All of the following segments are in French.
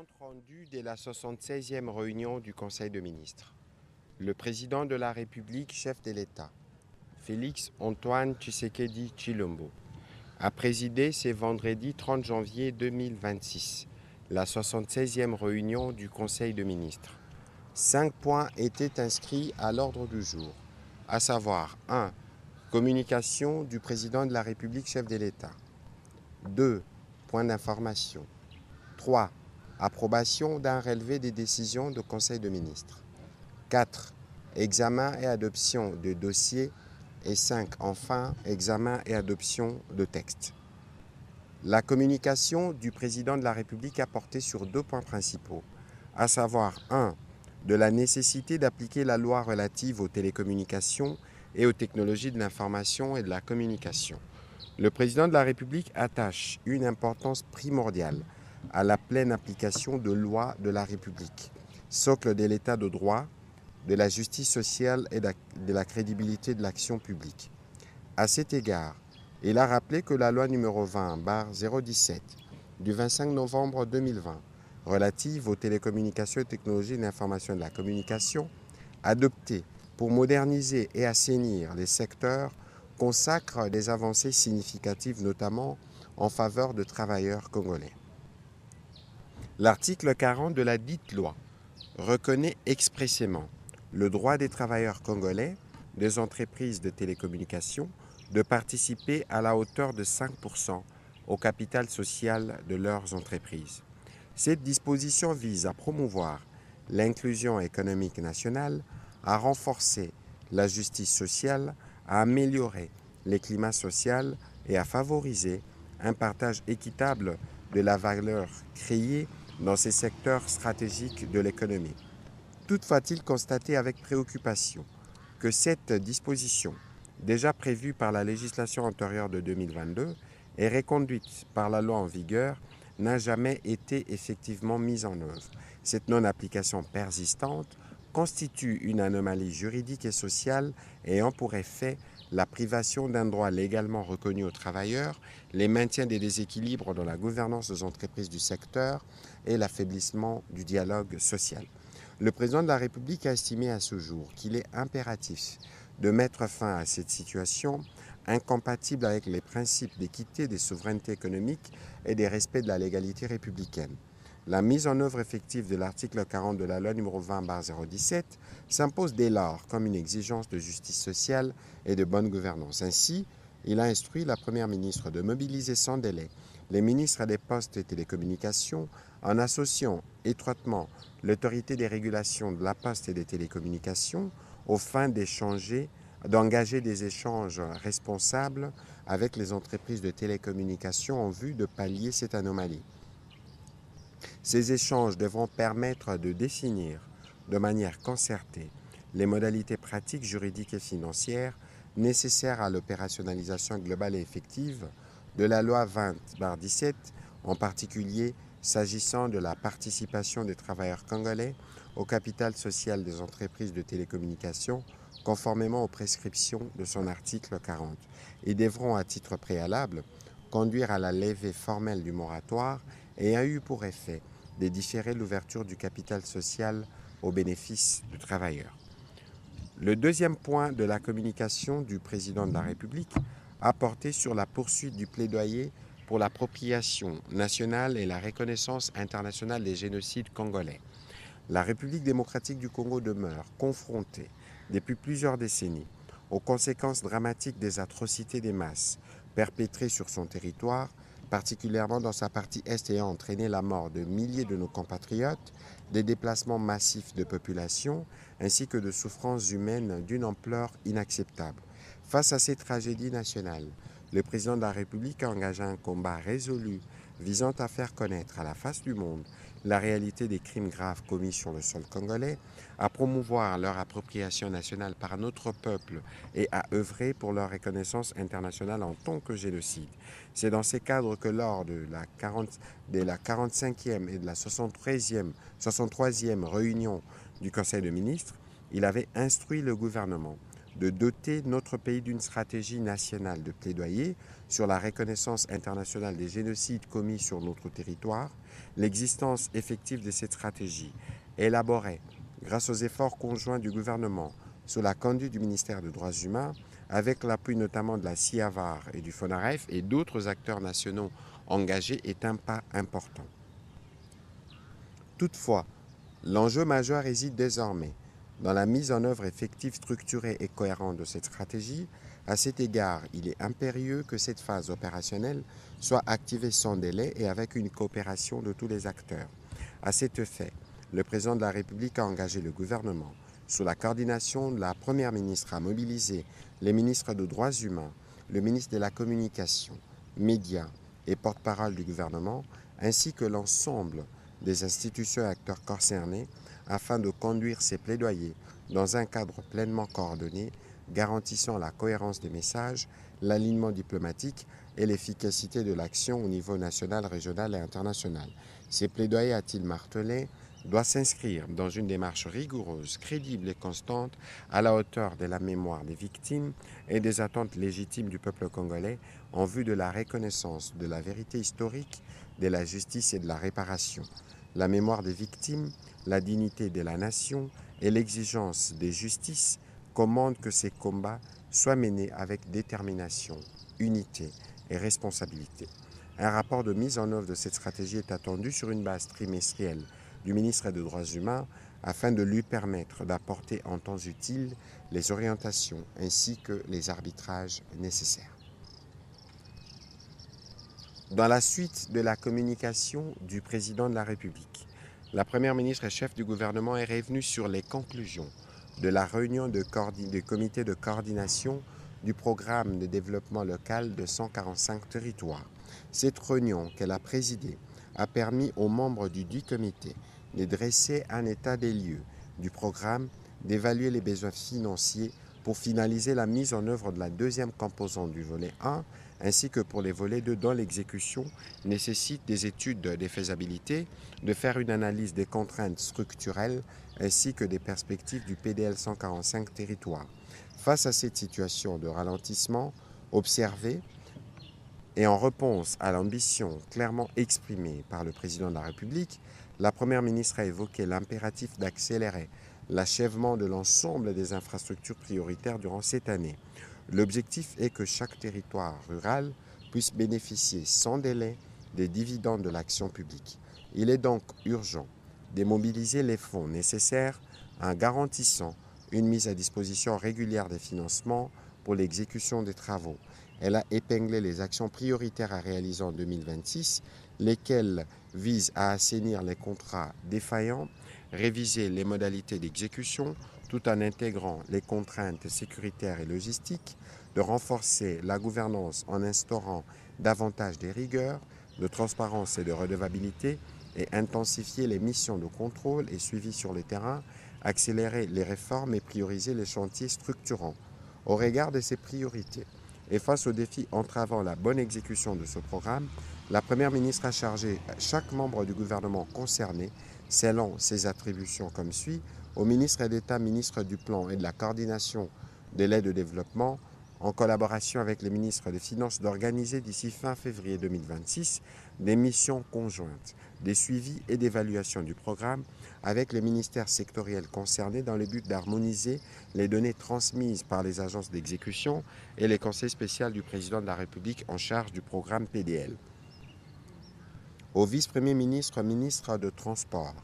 Compte rendu de la 76e réunion du Conseil de ministres. Le président de la République, chef de l'État, Félix Antoine Tshisekedi Tshilombo, a présidé ce vendredi 30 janvier 2026 la 76e réunion du Conseil de ministres. 5 points étaient inscrits à l'ordre du jour, à savoir 1. Communication du président de la République, chef de l'État. 2. Points d'information. 3. Approbation d'un relevé des décisions du Conseil de ministres. 4. Examen et adoption de dossiers. Et 5. Enfin, examen et adoption de textes. La communication du président de la République a porté sur 2 points principaux, à savoir 1. De la nécessité d'appliquer la loi relative aux télécommunications et aux technologies de l'information et de la communication. Le président de la République attache une importance primordiale à la pleine application de lois de la République, socle de l'état de droit, de la justice sociale et de la crédibilité de l'action publique. À cet égard, il a rappelé que la loi numéro 20/017 du 25 novembre 2020 relative aux télécommunications et technologies de l'information et de la communication, adoptée pour moderniser et assainir les secteurs, consacre des avancées significatives, notamment en faveur de travailleurs congolais. L'article 40 de la dite loi reconnaît expressément le droit des travailleurs congolais des entreprises de télécommunications de participer à la hauteur de 5% au capital social de leurs entreprises. Cette disposition vise à promouvoir l'inclusion économique nationale, à renforcer la justice sociale, à améliorer le climat social et à favoriser un partage équitable de la valeur créée dans ces secteurs stratégiques de l'économie. Toutefois, il constaté avec préoccupation que cette disposition, déjà prévue par la législation antérieure de 2022 et reconduite par la loi en vigueur, n'a jamais été effectivement mise en œuvre. Cette non-application persistante constitue une anomalie juridique et sociale ayant pour effet la privation d'un droit légalement reconnu aux travailleurs, le maintien des déséquilibres dans la gouvernance des entreprises du secteur et l'affaiblissement du dialogue social. Le président de la République a estimé à ce jour qu'il est impératif de mettre fin à cette situation incompatible avec les principes d'équité, de souveraineté économique et des respects de la légalité républicaine. La mise en œuvre effective de l'article 40 de la loi numéro 20/017 s'impose dès lors comme une exigence de justice sociale et de bonne gouvernance. Ainsi, il a instruit la Première ministre de mobiliser sans délai les ministres des Postes et Télécommunications en associant étroitement l'autorité des régulations de la Poste et des télécommunications aux fins d'engager des échanges responsables avec les entreprises de télécommunications en vue de pallier cette anomalie. Ces échanges devront permettre de définir de manière concertée les modalités pratiques, juridiques et financières nécessaires à l'opérationnalisation globale et effective de la loi 20/17, en particulier s'agissant de la participation des travailleurs congolais au capital social des entreprises de télécommunications, conformément aux prescriptions de son article 40, et devront, à titre préalable, conduire à la levée formelle du moratoire ayant eu pour effet de différer l'ouverture du capital social au bénéfice du travailleur. Le deuxième point de la communication du président de la République a porté sur la poursuite du plaidoyer pour l'appropriation nationale et la reconnaissance internationale des génocides congolais. La République démocratique du Congo demeure confrontée depuis plusieurs décennies aux conséquences dramatiques des atrocités des masses perpétrées sur son territoire, particulièrement dans sa partie est ayant entraîné la mort de milliers de nos compatriotes, des déplacements massifs de population, ainsi que de souffrances humaines d'une ampleur inacceptable. Face à ces tragédies nationales, le président de la République a engagé un combat résolu visant à faire connaître à la face du monde la réalité des crimes graves commis sur le sol congolais, à promouvoir leur appropriation nationale par notre peuple et à œuvrer pour leur reconnaissance internationale en tant que génocide. C'est dans ces cadres que lors de la 45e et de la 63e réunion du Conseil de ministres, il avait instruit le gouvernement de doter notre pays d'une stratégie nationale de plaidoyer sur la reconnaissance internationale des génocides commis sur notre territoire, l'existence effective de cette stratégie, élaborée grâce aux efforts conjoints du gouvernement sous la conduite du ministère des Droits humains, avec l'appui notamment de la CIAVAR et du FONAREF et d'autres acteurs nationaux engagés, est un pas important. Toutefois, l'enjeu majeur réside désormais dans la mise en œuvre effective, structurée et cohérente de cette stratégie. À cet égard, il est impérieux que cette phase opérationnelle soit activée sans délai et avec une coopération de tous les acteurs. À cet effet, le président de la République a engagé le gouvernement, sous la coordination de la Première ministre, à mobiliser les ministres des Droits humains, le ministre de la Communication, médias et porte-parole du gouvernement, ainsi que l'ensemble des institutions et acteurs concernés afin de conduire ces plaidoyers dans un cadre pleinement coordonné, garantissant la cohérence des messages, l'alignement diplomatique et l'efficacité de l'action au niveau national, régional et international. Ces plaidoyers, a-t-il martelé, doivent s'inscrire dans une démarche rigoureuse, crédible et constante à la hauteur de la mémoire des victimes et des attentes légitimes du peuple congolais en vue de la reconnaissance de la vérité historique, de la justice et de la réparation. La mémoire des victimes, la dignité de la nation et l'exigence de justice commandent que ces combats soient menés avec détermination, unité et responsabilité. Un rapport de mise en œuvre de cette stratégie est attendu sur une base trimestrielle du ministre des Droits humains afin de lui permettre d'apporter en temps utile les orientations ainsi que les arbitrages nécessaires. Dans la suite de la communication du président de la République, la Première ministre et chef du gouvernement est revenue sur les conclusions de la réunion du comité de coordination du programme de développement local de 145 territoires. Cette réunion qu'elle a présidée a permis aux membres du dit comité de dresser un état des lieux du programme, d'évaluer les besoins financiers pour finaliser la mise en œuvre de la deuxième composante du volet 1, ainsi que pour les volets 2 dont l'exécution nécessite des études de faisabilité, de faire une analyse des contraintes structurelles ainsi que des perspectives du PDL 145 territoires. Face à cette situation de ralentissement observée et en réponse à l'ambition clairement exprimée par le président de la République, la Première ministre a évoqué l'impératif d'accélérer l'achèvement de l'ensemble des infrastructures prioritaires durant cette année. L'objectif est que chaque territoire rural puisse bénéficier sans délai des dividendes de l'action publique. Il est donc urgent de mobiliser les fonds nécessaires en garantissant une mise à disposition régulière des financements pour l'exécution des travaux. Elle a épinglé les actions prioritaires à réaliser en 2026, lesquelles visent à assainir les contrats défaillants, réviser les modalités d'exécution tout en intégrant les contraintes sécuritaires et logistiques, de renforcer la gouvernance en instaurant davantage de rigueur, de transparence et de redevabilité, et intensifier les missions de contrôle et suivi sur le terrain, accélérer les réformes et prioriser les chantiers structurants. Au regard de ces priorités et face aux défis entravant la bonne exécution de ce programme, la Première ministre a chargé chaque membre du gouvernement concerné, selon ses attributions comme suit, au ministre d'État, ministre du Plan et de la Coordination de l'aide au développement, en collaboration avec les ministres des Finances, d'organiser d'ici fin février 2026 des missions conjointes, des suivis et d'évaluation du programme avec les ministères sectoriels concernés dans le but d'harmoniser les données transmises par les agences d'exécution et les conseils spéciaux du président de la République en charge du programme PDL. Au vice-premier ministre, ministre de Transport,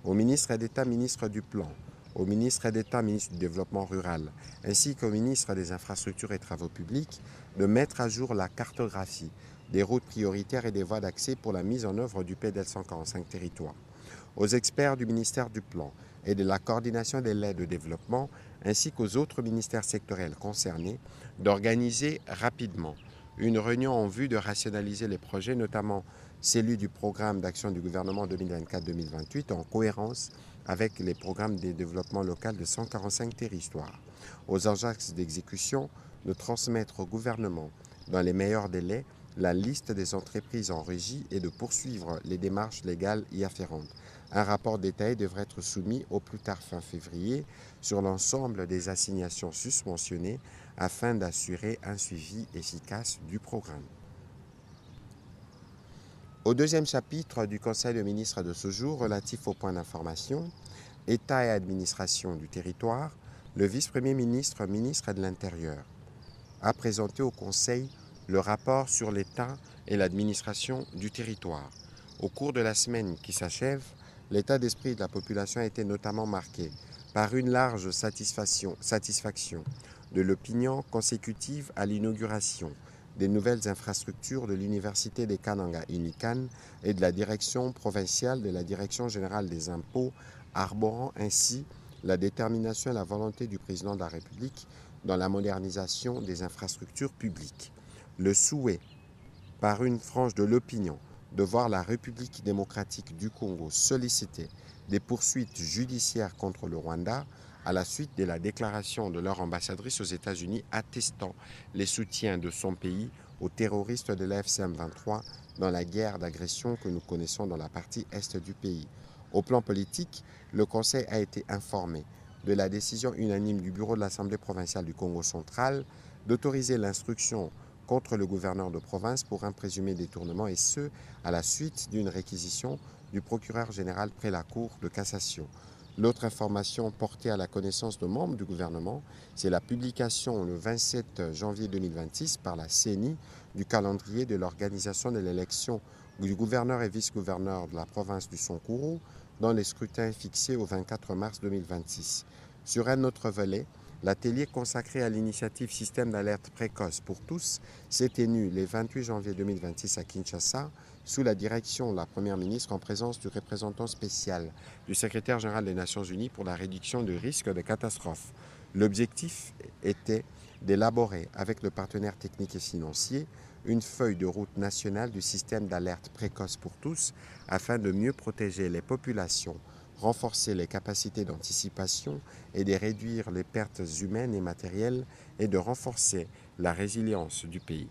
au ministre d'État, ministre du Plan, au ministre d'État, ministre du Développement rural, ainsi qu'au ministre des Infrastructures et Travaux publics, de mettre à jour la cartographie des routes prioritaires et des voies d'accès pour la mise en œuvre du PDL 145 territoires. Aux experts du ministère du Plan et de la coordination de l'aide au développement, ainsi qu'aux autres ministères sectoriels concernés, d'organiser rapidement une réunion en vue de rationaliser les projets, notamment celui du programme d'action du gouvernement 2024-2028, en cohérence avec les programmes de développement local de 145 territoires. Aux agences d'exécution, de transmettre au gouvernement, dans les meilleurs délais, la liste des entreprises en régie et de poursuivre les démarches légales y afférentes. Un rapport détaillé devrait être soumis au plus tard fin février sur l'ensemble des assignations susmentionnées afin d'assurer un suivi efficace du programme. Au deuxième chapitre du Conseil des ministres de ce jour, relatif au point d'information, État et administration du territoire, le vice-premier ministre, ministre de l'Intérieur, a présenté au Conseil le rapport sur l'État et l'administration du territoire. Au cours de la semaine qui s'achève, l'état d'esprit de la population a été notamment marqué par une large satisfaction de l'opinion consécutive à l'inauguration des nouvelles infrastructures de l'Université des Kananga Inikan et de la direction provinciale de la Direction générale des impôts, arborant ainsi la détermination et la volonté du président de la République dans la modernisation des infrastructures publiques. Le souhait, par une frange de l'opinion, de voir la République démocratique du Congo solliciter des poursuites judiciaires contre le Rwanda à la suite de la déclaration de leur ambassadrice aux États-Unis attestant les soutiens de son pays aux terroristes de la FCM-23 dans la guerre d'agression que nous connaissons dans la partie est du pays. Au plan politique, le Conseil a été informé de la décision unanime du bureau de l'Assemblée provinciale du Congo central d'autoriser l'instruction contre le gouverneur de province pour un présumé détournement, et ce, à la suite d'une réquisition du procureur général près la Cour de cassation. L'autre information portée à la connaissance de membres du gouvernement, c'est la publication le 27 janvier 2026 par la CENI du calendrier de l'organisation de l'élection du gouverneur et vice-gouverneur de la province du Sankuru dans les scrutins fixés au 24 mars 2026. Sur un autre volet, l'atelier consacré à l'initiative Système d'alerte précoce pour tous s'est tenu le 28 janvier 2026 à Kinshasa sous la direction de la Première ministre en présence du représentant spécial du secrétaire général des Nations Unies pour la réduction du risque de catastrophe. L'objectif était d'élaborer avec le partenaire technique et financier une feuille de route nationale du système d'alerte précoce pour tous afin de mieux protéger les populations, renforcer les capacités d'anticipation et de réduire les pertes humaines et matérielles et de renforcer la résilience du pays.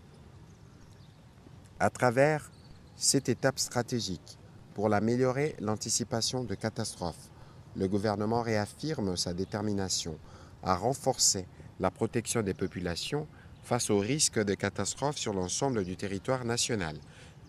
À travers cette étape stratégique pour l'améliorer l'anticipation de catastrophes, le gouvernement réaffirme sa détermination à renforcer la protection des populations face aux risques de catastrophes sur l'ensemble du territoire national.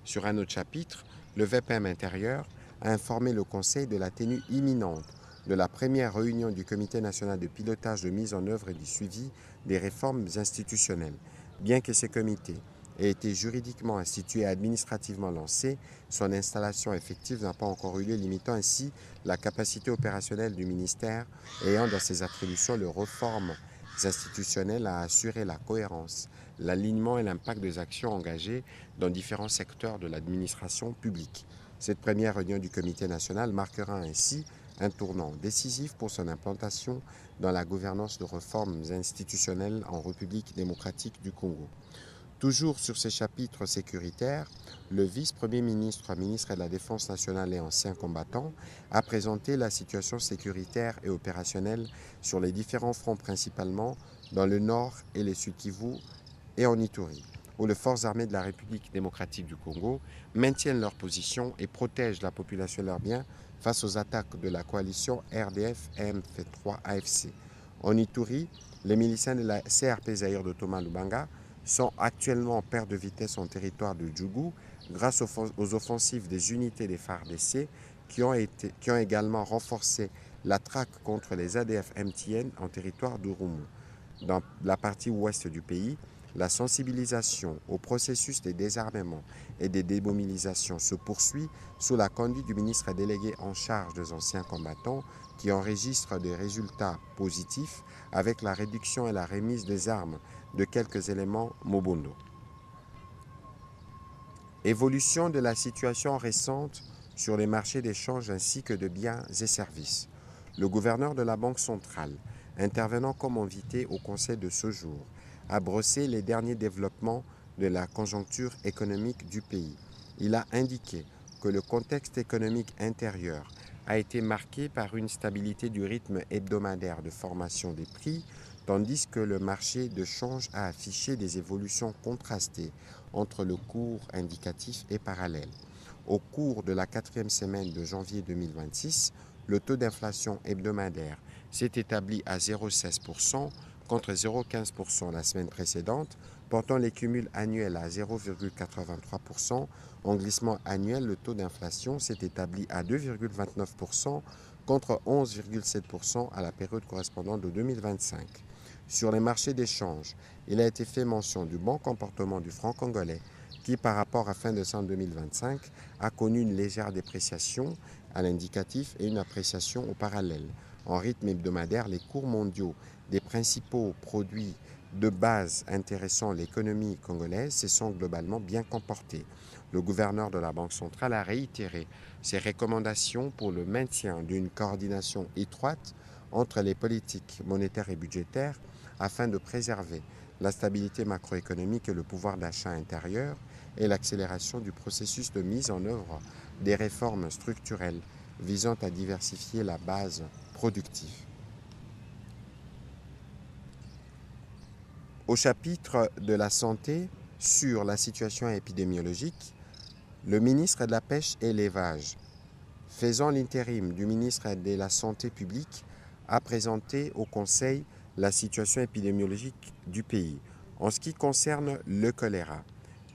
Sur un autre chapitre, le VPM intérieur a informé le Conseil de la tenue imminente de la première réunion du Comité national de pilotage de mise en œuvre et du suivi des réformes institutionnelles. Bien que ces comités aient été juridiquement institué et administrativement lancé, son installation effective n'a pas encore eu lieu, limitant ainsi la capacité opérationnelle du ministère ayant dans ses attributions les réformes institutionnelles à assurer la cohérence, l'alignement et l'impact des actions engagées dans différents secteurs de l'administration publique. Cette première réunion du Comité national marquera ainsi un tournant décisif pour son implantation dans la gouvernance de réformes institutionnelles en République démocratique du Congo. Toujours sur ces chapitres sécuritaires, le vice-premier ministre, ministre de la Défense nationale et ancien combattant, a présenté la situation sécuritaire et opérationnelle sur les différents fronts, principalement dans le nord et le sud Kivu et en Ituri, où les forces armées de la République démocratique du Congo maintiennent leur position et protègent la population et leurs biens face aux attaques de la coalition RDF-M3-AFC. En Ituri, les miliciens de la CRP Zaïre de Thomas Lubanga sont actuellement en perte de vitesse en territoire de Djougou grâce aux offensives des unités des FARDC qui ont également renforcé la traque contre les ADF MTN en territoire d'Urumu. Dans la partie ouest du pays, la sensibilisation au processus de désarmement et de démobilisation se poursuit sous la conduite du ministre délégué en charge des anciens combattants qui enregistre des résultats positifs avec la réduction et la remise des armes de quelques éléments Mobondo. Évolution de la situation récente sur les marchés d'échange ainsi que de biens et services. Le gouverneur de la Banque centrale, intervenant comme invité au Conseil de ce jour, a brossé les derniers développements de la conjoncture économique du pays. Il a indiqué que le contexte économique intérieur a été marqué par une stabilité du rythme hebdomadaire de formation des prix, tandis que le marché de change a affiché des évolutions contrastées entre le cours indicatif et parallèle. Au cours de la 4e semaine de janvier 2026, le taux d'inflation hebdomadaire s'est établi à 0,16% contre 0,15% la semaine précédente, portant les cumuls annuels à 0,83%. En glissement annuel, le taux d'inflation s'est établi à 2,29% contre 11,7% à la période correspondante de 2025. Sur les marchés d'échange, il a été fait mention du bon comportement du franc congolais qui, par rapport à fin décembre 2025, a connu une légère dépréciation à l'indicatif et une appréciation au parallèle. En rythme hebdomadaire, les cours mondiaux des principaux produits de base intéressant l'économie congolaise se sont globalement bien comportés. Le gouverneur de la Banque centrale a réitéré ses recommandations pour le maintien d'une coordination étroite entre les politiques monétaires et budgétaires afin de préserver la stabilité macroéconomique et le pouvoir d'achat intérieur et l'accélération du processus de mise en œuvre des réformes structurelles visant à diversifier la base productive. Au chapitre de la santé, sur la situation épidémiologique, le ministre de la Pêche et l'Élevage, faisant l'intérim du ministre de la Santé publique, a présenté au Conseil la situation épidémiologique du pays. En ce qui concerne le choléra,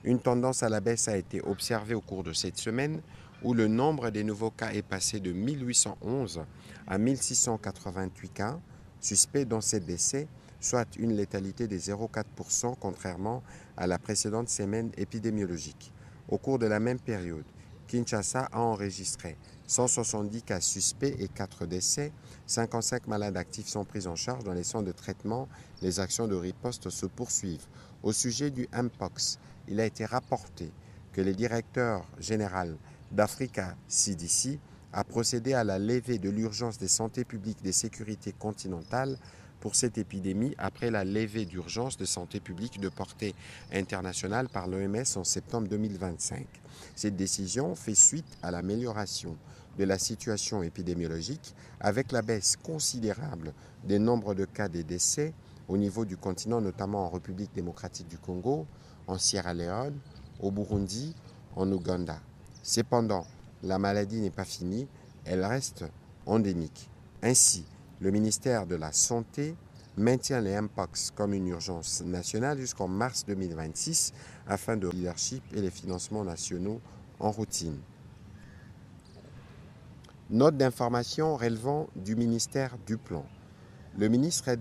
une tendance à la baisse a été observée au cours de cette semaine où le nombre des nouveaux cas est passé de 1811 à 1688 cas suspects dans ces décès, soit une létalité de 0,4% contrairement à la précédente semaine épidémiologique. Au cours de la même période, Kinshasa a enregistré 170 cas suspects et 4 décès. 55 malades actifs sont pris en charge dans les centres de traitement. Les actions de riposte se poursuivent. Au sujet du Mpox, il a été rapporté que le directeur général d'Africa CDC a procédé à la levée de l'urgence des santé publique des sécurités continentales pour cette épidémie après la levée d'urgence de santé publique de portée internationale par l'OMS en septembre 2025. Cette décision fait suite à l'amélioration de la situation épidémiologique avec la baisse considérable des nombres de cas et décès au niveau du continent, notamment en République démocratique du Congo, en Sierra Leone, au Burundi, en Ouganda. Cependant, la maladie n'est pas finie, elle reste endémique. Ainsi, le ministère de la Santé maintient les Mpox comme une urgence nationale jusqu'en mars 2026 afin de leadership et les financements nationaux en routine. Note d'information relevant du ministère du Plan. Le ministre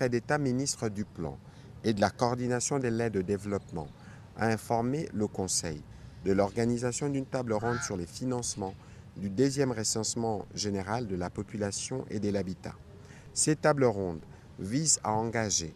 d'État, ministre du Plan et de la coordination de l'aide au développement, a informé le Conseil de l'organisation d'une table ronde sur les financements du deuxième recensement général de la population et de l'habitat. Cette table ronde vise à engager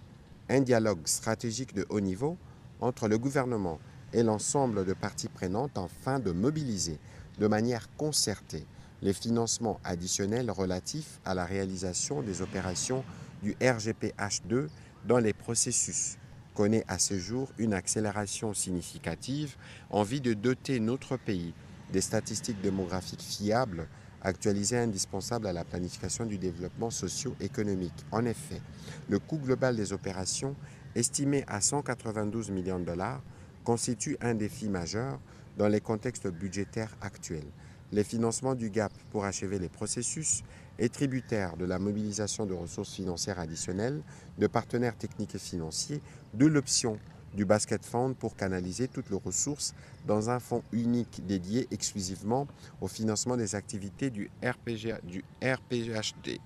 un dialogue stratégique de haut niveau entre le gouvernement et l'ensemble de parties prenantes afin de mobiliser de manière concertée les financements additionnels relatifs à la réalisation des opérations du RGPH2 dans les processus connaît à ce jour une accélération significative en vue de doter notre pays des statistiques démographiques fiables, actualisées indispensables à la planification du développement socio-économique. En effet, le coût global des opérations, estimé à 192 millions de dollars, constitue un défi majeur dans les contextes budgétaires actuels. Les financements du GAP pour achever les processus est tributaire de la mobilisation de ressources financières additionnelles, de partenaires techniques et financiers, de l'option du Basket Fund pour canaliser toutes les ressources dans un fonds unique dédié exclusivement au financement des activités du RPGHD.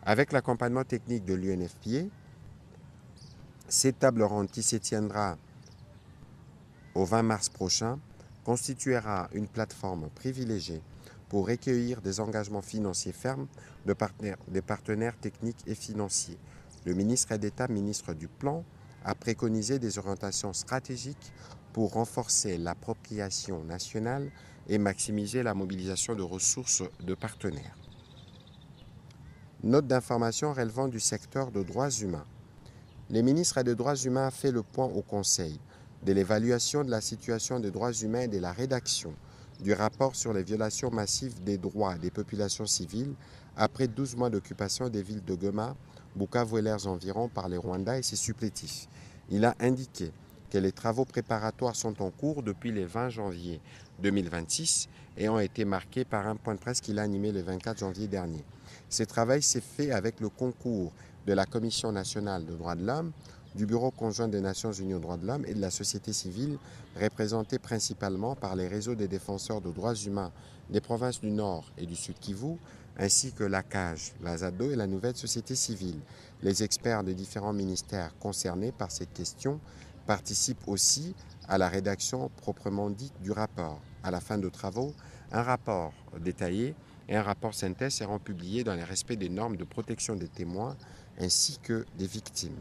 Avec l'accompagnement technique de l'UNFPA, cette table ronde qui se tiendra au 20 mars prochain constituera une plateforme privilégiée pour recueillir des engagements financiers fermes des partenaires techniques et financiers. Le ministre d'État, ministre du Plan, a préconisé des orientations stratégiques pour renforcer l'appropriation nationale et maximiser la mobilisation de ressources de partenaires. Note d'information relevant du secteur de droits humains. Le ministre des Droits humains a fait le point au Conseil de l'évaluation de la situation des droits humains et de la rédaction du rapport sur les violations massives des droits des populations civiles après 12 mois d'occupation des villes de Goma, Bukavu et leurs environs par les Rwandais et ses supplétifs. Il a indiqué que les travaux préparatoires sont en cours depuis le 20 janvier 2026 et ont été marqués par un point de presse qu'il a animé le 24 janvier dernier. Ce travail s'est fait avec le concours de la Commission nationale des droits de l'homme, du Bureau conjoint des Nations unies aux droits de l'homme et de la société civile, représentée principalement par les réseaux des défenseurs de droits humains des provinces du Nord et du Sud Kivu, ainsi que la CAJ, la ZADO et la Nouvelle Société Civile. Les experts de différents ministères concernés par cette question participent aussi à la rédaction proprement dite du rapport. À la fin de travaux, un rapport détaillé et un rapport synthèse seront publiés dans le respect des normes de protection des témoins ainsi que des victimes.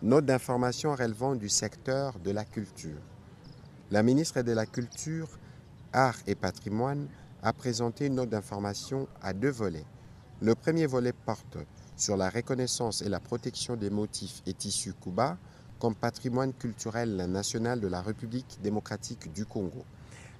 Note d'information relevant du secteur de la culture. La ministre de la Culture, Arts et Patrimoine a présenté une note d'information à 2 volets. Le premier volet porte sur la reconnaissance et la protection des motifs et tissus Kuba comme patrimoine culturel national de la République démocratique du Congo.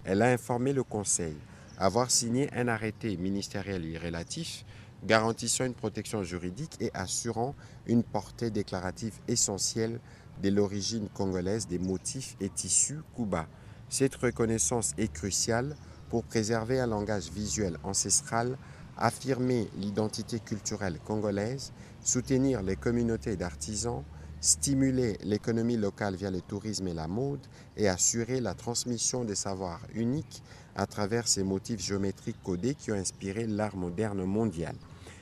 Elle a informé le Conseil avoir signé un arrêté ministériel y relatif garantissant une protection juridique et assurant une portée déclarative essentielle de l'origine congolaise des motifs et tissus Kuba. Cette reconnaissance est cruciale pour préserver un langage visuel ancestral, affirmer l'identité culturelle congolaise, soutenir les communautés d'artisans, stimuler l'économie locale via le tourisme et la mode et assurer la transmission des savoirs uniques à travers ces motifs géométriques codés qui ont inspiré l'art moderne mondial.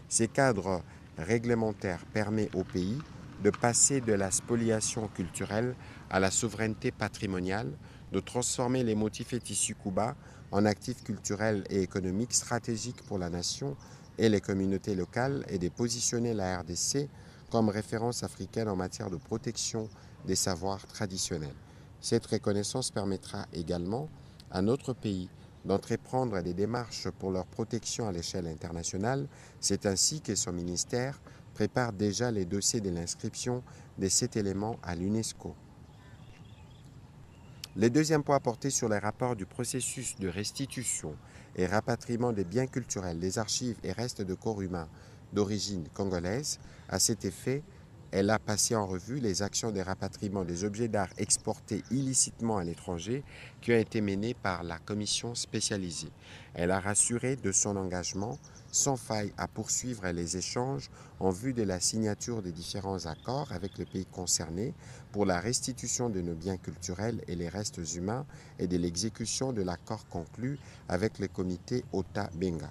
Ces cadres réglementaires permettent au pays de passer de la spoliation culturelle à la souveraineté patrimoniale, de transformer les motifs et tissus Kuba en actifs culturels et économiques stratégiques pour la nation et les communautés locales et de positionner la RDC comme référence africaine en matière de protection des savoirs traditionnels. Cette reconnaissance permettra également à notre pays d'entreprendre des démarches pour leur protection à l'échelle internationale. C'est ainsi que son ministère prépare déjà les dossiers de l'inscription de cet élément à l'UNESCO. Le deuxième point porté sur les rapports du processus de restitution et rapatriement des biens culturels, des archives et restes de corps humains d'origine congolaise. À cet effet, elle a passé en revue les actions de rapatriement des objets d'art exportés illicitement à l'étranger qui ont été menées par la commission spécialisée. Elle a rassuré de son engagement sans faille à poursuivre les échanges en vue de la signature des différents accords avec les pays concernés pour la restitution de nos biens culturels et les restes humains et de l'exécution de l'accord conclu avec le comité Ota-Benga.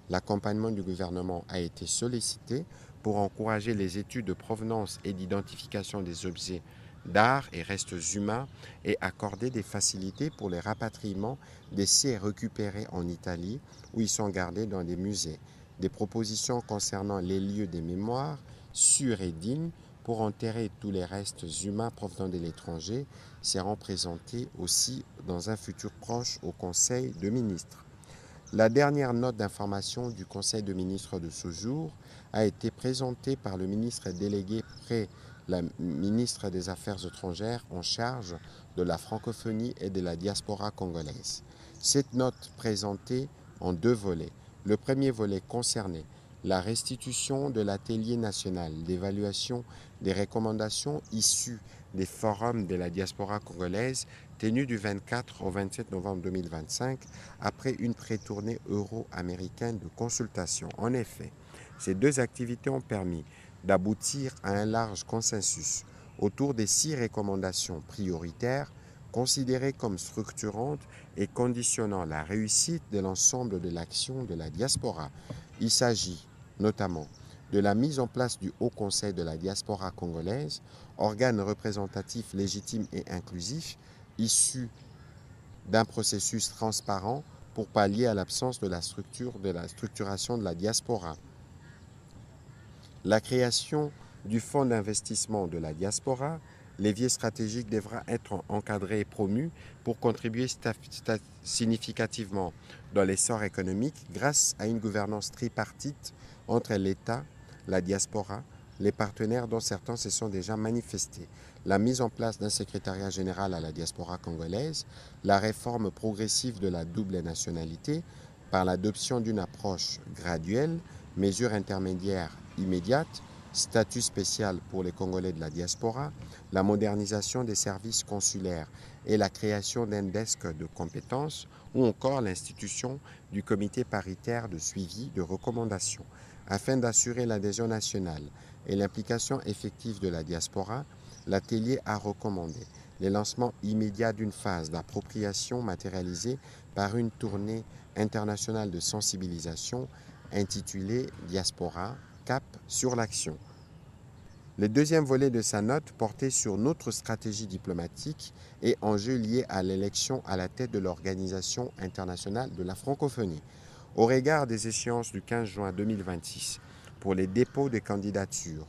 L'accompagnement du gouvernement a été sollicité pour encourager les études de provenance et d'identification des objets d'art et restes humains et accorder des facilités pour les rapatriements des sites récupérés en Italie où ils sont gardés dans des musées. Des propositions concernant les lieux des mémoires sûrs et dignes pour enterrer tous les restes humains provenant de l'étranger seront présentées aussi dans un futur proche au Conseil de ministres. La dernière note d'information du Conseil de ministres de ce jour a été présentée par le ministre délégué près la ministre des Affaires étrangères en charge de la francophonie et de la diaspora congolaise. Cette note présentée en 2 volets. Le premier volet concernait la restitution de l'atelier national d'évaluation des recommandations issues des forums de la diaspora congolaise tenu du 24 au 27 novembre 2025 après une pré-tournée euro-américaine de consultation. En effet, ces 2 activités ont permis d'aboutir à un large consensus autour des 6 recommandations prioritaires considérées comme structurantes et conditionnant la réussite de l'ensemble de l'action de la diaspora. Il s'agit notamment de la mise en place du Haut Conseil de la diaspora congolaise, organe représentatif légitime et inclusif, issu d'un processus transparent pour pallier à l'absence de la structuration de la diaspora. La création du fonds d'investissement de la diaspora, levier stratégique devra être encadré et promu pour contribuer significativement dans l'essor économique grâce à une gouvernance tripartite entre l'État, la diaspora, les partenaires dont certains se sont déjà manifestés, la mise en place d'un secrétariat général à la diaspora congolaise, la réforme progressive de la double nationalité par l'adoption d'une approche graduelle, mesures intermédiaires immédiates, statut spécial pour les Congolais de la diaspora, la modernisation des services consulaires et la création d'un desk de compétences, ou encore l'institution du comité paritaire de suivi de recommandations. Afin d'assurer l'adhésion nationale et l'implication effective de la diaspora, l'atelier a recommandé le lancement immédiat d'une phase d'appropriation matérialisée par une tournée internationale de sensibilisation intitulée Diaspora, cap sur l'action. Le deuxième volet de sa note portait sur notre stratégie diplomatique et enjeux liés à l'élection à la tête de l'Organisation internationale de la francophonie. Au regard des échéances du 15 juin 2026 pour les dépôts de candidatures,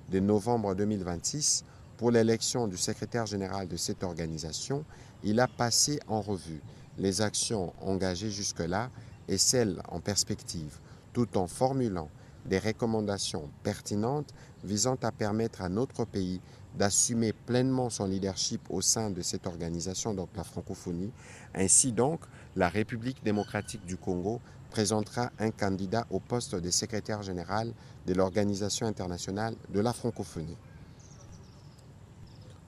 de novembre 2026 pour l'élection du secrétaire général de cette organisation, il a passé en revue les actions engagées jusque-là et celles en perspective, tout en formulant des recommandations pertinentes visant à permettre à notre pays d'assumer pleinement son leadership au sein de cette organisation, donc la francophonie. Ainsi donc, la République démocratique du Congo présentera un candidat au poste de secrétaire général de l'Organisation internationale de la francophonie.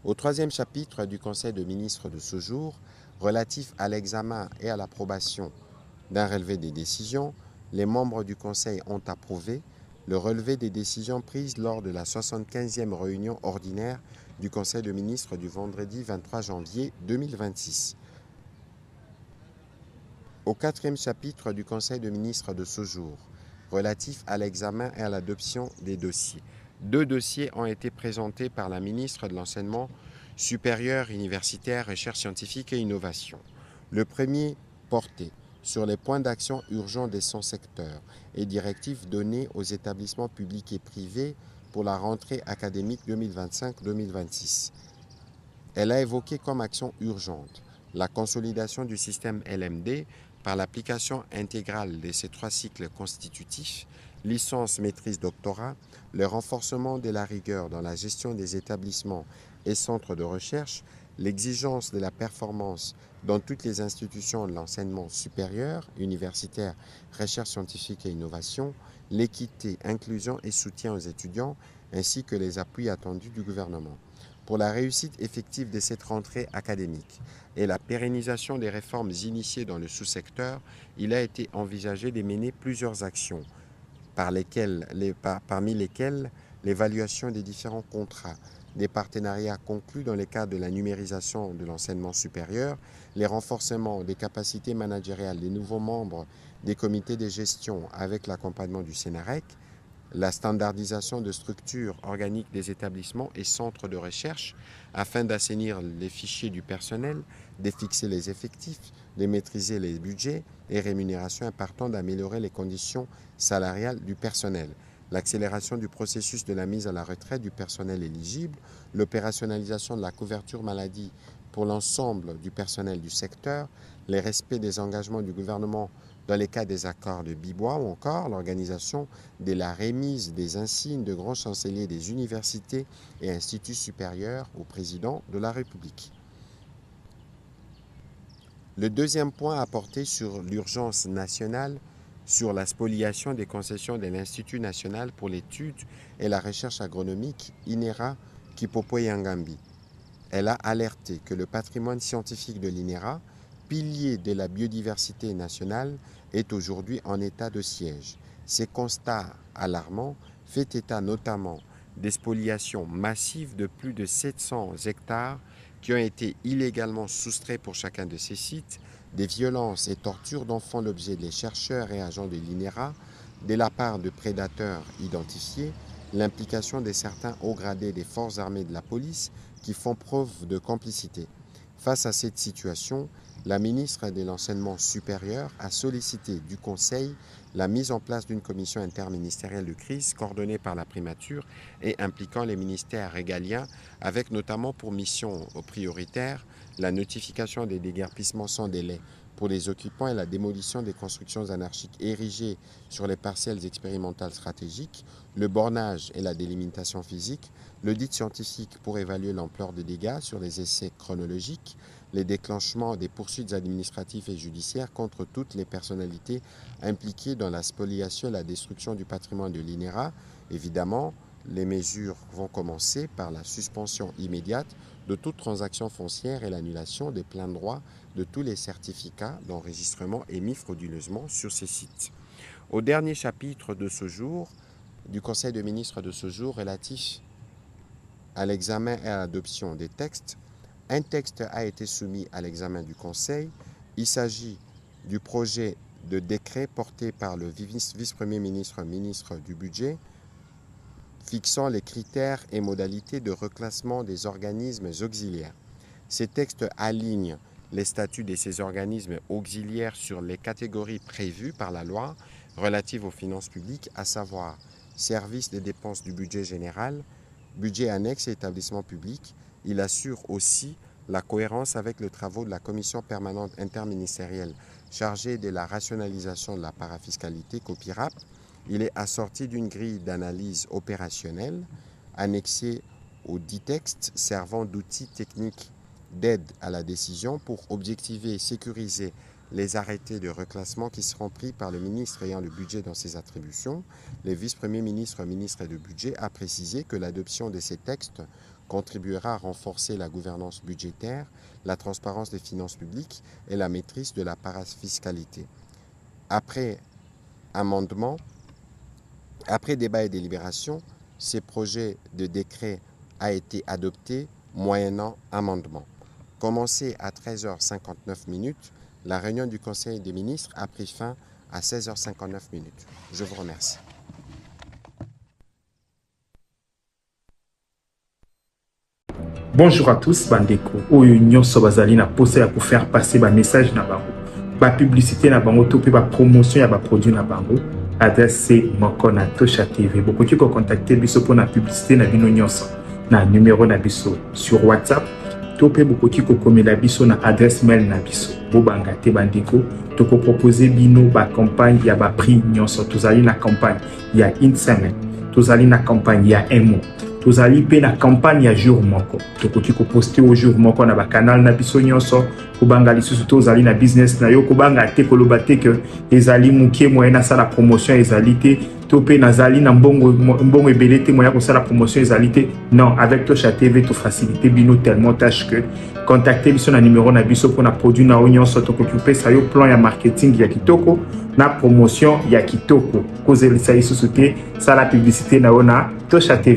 Au troisième chapitre du Conseil de ministres de ce jour, relatif à l'examen et à l'approbation d'un relevé des décisions, les membres du Conseil ont approuvé le relevé des décisions prises lors de la 75e réunion ordinaire du Conseil de ministres du vendredi 23 janvier 2026. Au quatrième chapitre du Conseil de ministres de ce jour, relatif à l'examen et à l'adoption des dossiers, 2 dossiers ont été présentés par la ministre de l'Enseignement supérieur, universitaire, recherche scientifique et innovation. Le premier portait sur les points d'action urgents de son secteur et directives données aux établissements publics et privés pour la rentrée académique 2025-2026. Elle a évoqué comme action urgente la consolidation du système LMD par l'application intégrale de ces 3 cycles constitutifs, licence, maîtrise, doctorat, le renforcement de la rigueur dans la gestion des établissements et centres de recherche, l'exigence de la performance dans toutes les institutions de l'enseignement supérieur, universitaire, recherche scientifique et innovation, l'équité, inclusion et soutien aux étudiants, ainsi que les appuis attendus du gouvernement. Pour la réussite effective de cette rentrée académique et la pérennisation des réformes initiées dans le sous-secteur, il a été envisagé de mener plusieurs actions, parmi lesquelles l'évaluation des différents contrats, des partenariats conclus dans le cadre de la numérisation de l'enseignement supérieur, les renforcements des capacités managériales des nouveaux membres des comités de gestion avec l'accompagnement du Sénarec, la standardisation de structures organiques des établissements et centres de recherche afin d'assainir les fichiers du personnel, de fixer les effectifs, de maîtriser les budgets et rémunérations impartant d'améliorer les conditions salariales du personnel, l'accélération du processus de la mise à la retraite du personnel éligible, l'opérationnalisation de la couverture maladie pour l'ensemble du personnel du secteur, les respects des engagements du gouvernement dans les cas des accords de Bibois ou encore l'organisation de la remise des insignes de grands chanceliers des universités et instituts supérieurs au président de la République. Le deuxième point a porté sur l'urgence nationale sur la spoliation des concessions de l'Institut national pour l'étude et la recherche agronomique INERA Kipopo-Yangambi. Elle a alerté que le patrimoine scientifique de l'INERA, pilier de la biodiversité nationale, est aujourd'hui en état de siège. Ces constats alarmants font état notamment des spoliations massives de plus de 700 hectares qui ont été illégalement soustraits pour chacun de ces sites, des violences et tortures dont font l'objet les chercheurs et agents de l'INERA, de la part de prédateurs identifiés, l'implication de certains hauts gradés des forces armées de la police qui font preuve de complicité. Face à cette situation, la ministre de l'Enseignement supérieur a sollicité du Conseil la mise en place d'une commission interministérielle de crise coordonnée par la primature et impliquant les ministères régaliens, avec notamment pour mission prioritaire la notification des déguerpissements sans délai pour les occupants et la démolition des constructions anarchiques érigées sur les parcelles expérimentales stratégiques, le bornage et la délimitation physique, l'audit scientifique pour évaluer l'ampleur des dégâts sur les essais chronologiques, les déclenchements des poursuites administratives et judiciaires contre toutes les personnalités impliquées dans la spoliation et la destruction du patrimoine de l'INERA, évidemment les mesures vont commencer par la suspension immédiate de toute transaction foncière et l'annulation des pleins droits de tous les certificats d'enregistrement émis frauduleusement sur ces sites. Au dernier chapitre de ce jour, du Conseil des ministres de ce jour relatif à l'examen et à l'adoption des textes, un texte a été soumis à l'examen du Conseil. Il s'agit du projet de décret porté par le vice-premier ministre, ministre du Budget, fixant les critères et modalités de reclassement des organismes auxiliaires. Ces textes alignent les statuts de ces organismes auxiliaires sur les catégories prévues par la loi relative aux finances publiques, à savoir services des dépenses du budget général, budget annexe et établissements publics. Il assure aussi la cohérence avec les travaux de la commission permanente interministérielle chargée de la rationalisation de la parafiscalité COPIRAP. Il est assorti d'une grille d'analyse opérationnelle annexée aux 10 textes servant d'outils techniques d'aide à la décision pour objectiver et sécuriser les arrêtés de reclassement qui seront pris par le ministre ayant le budget dans ses attributions. Le vice-premier ministre, ministre du Budget, a précisé que l'adoption de ces textes contribuera à renforcer la gouvernance budgétaire, la transparence des finances publiques et la maîtrise de la parafiscalité. Après débat et délibération, ce projet de décret a été adopté moyennant amendement. Commencé à 13h59, la réunion du Conseil des ministres a pris fin à 16h59. Je vous remercie. Bonjour à tous, bandeko. Oyo nyonso bazali na posa ya faire passer ba message na bango. Ba publicité na bango to pe ba promotion ya ba produit na bango. Adresse moko na Tosha TV. Bokoki ko contacter biso pour na publicité na bino nyonso. Na numéro na biso sur WhatsApp. To pe bokoki ko komela biso na adresse mail na biso. Bobanga te bandeko. To ko proposer bino ba campagne ya ba prix nyonso. Tozali na campagne il y a une semaine. Tozali na campagne il y a un mois. Tozali pe na campagne ya jour moko. Tokoki ko poster au jour moko na ba canal na biso nyonso. Kobanga lisusu tozali na business na yo kobanga te koloba te que ezali mukie moyen na sala promotion ezali te to pe nazali na mbongo ebele te moyen ko sala promotion ezali te. Non, avec Tosha TV to faciliter bino tellement tâche que contacter biso na numéro na biso pour na produit na nyonso tokoki pesa yo plan ya marketing ya kitoko na promotion ya kitoko. Kozelisa lisusu te sala publicité na ona Tosha TV.